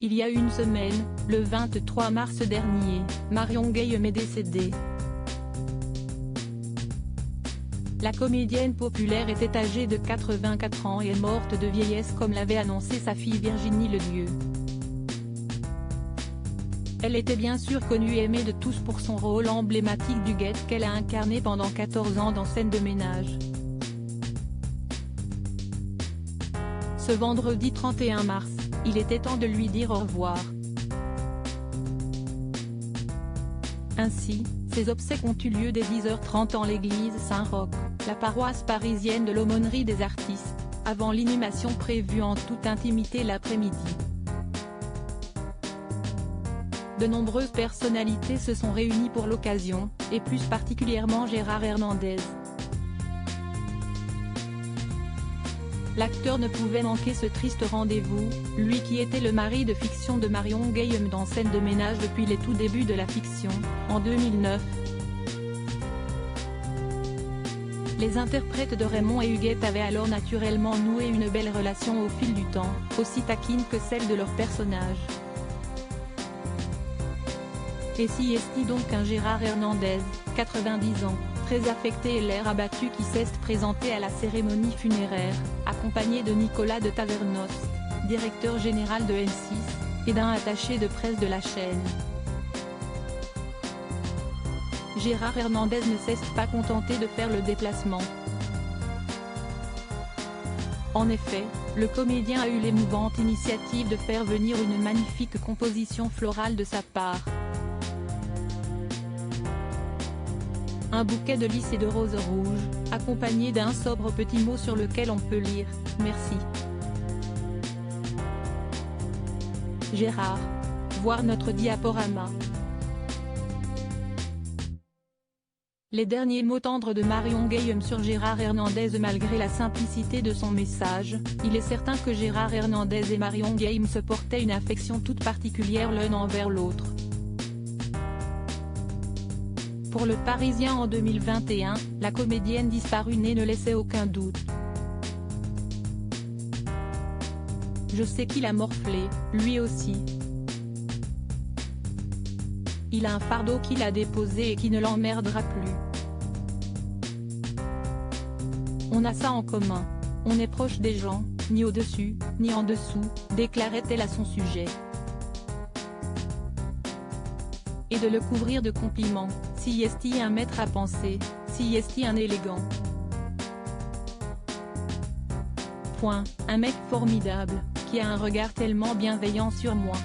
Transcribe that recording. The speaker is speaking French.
Il y a une semaine, le 23 mars dernier, Marion Guilhem est décédée. La comédienne populaire était âgée de 84 ans et est morte de vieillesse comme l'avait annoncé sa fille Virginie Ledieu. Elle était bien sûr connue et aimée de tous pour son rôle emblématique du guet qu'elle a incarné pendant 14 ans dans Scène de ménage. Ce vendredi 31 mars, il était temps de lui dire au revoir. Ainsi, ses obsèques ont eu lieu dès 10h30 en l'église Saint-Roch, la paroisse parisienne de l'Aumônerie des Artistes, avant l'inhumation prévue en toute intimité l'après-midi. De nombreuses personnalités se sont réunies pour l'occasion, et plus particulièrement Gérard Hernandez. L'acteur ne pouvait manquer ce triste rendez-vous, lui qui était le mari de fiction de Marion Guilhem dans Scène de ménage depuis les tout débuts de la fiction, en 2009. Les interprètes de Raymond et Huguette avaient alors naturellement noué une belle relation au fil du temps, aussi taquine que celle de leurs personnages. Et si est-il donc un Gérard Hernandez, 90 ans, très affecté et l'air abattu qui s'est présenté à la cérémonie funéraire, accompagné de Nicolas de Tavernost, directeur général de M6, et d'un attaché de presse de la chaîne. Gérard Hernandez ne s'est pas contenté de faire le déplacement. En effet, le comédien a eu l'émouvante initiative de faire venir une magnifique composition florale de sa part. Un bouquet de lys et de roses rouges, accompagné d'un sobre petit mot sur lequel on peut lire « Merci. Gérard ». Voir notre diaporama. Les derniers mots tendres de Marion Guilhem sur Gérard Hernandez. Malgré la simplicité de son message, il est certain que Gérard Hernandez et Marion Guilhem se portaient une affection toute particulière l'un envers l'autre. Pour le Parisien en 2021, la comédienne disparue ne laissait aucun doute. Je sais qu'il a morflé, lui aussi. Il a un fardeau qu'il a déposé et qui ne l'emmerdera plus. On a ça en commun. On est proche des gens, ni au-dessus, ni en dessous, déclarait-elle à son sujet. Et de le couvrir de compliments, si est-il un maître à penser, si est-il un élégant. Un mec formidable, qui a un regard tellement bienveillant sur moi.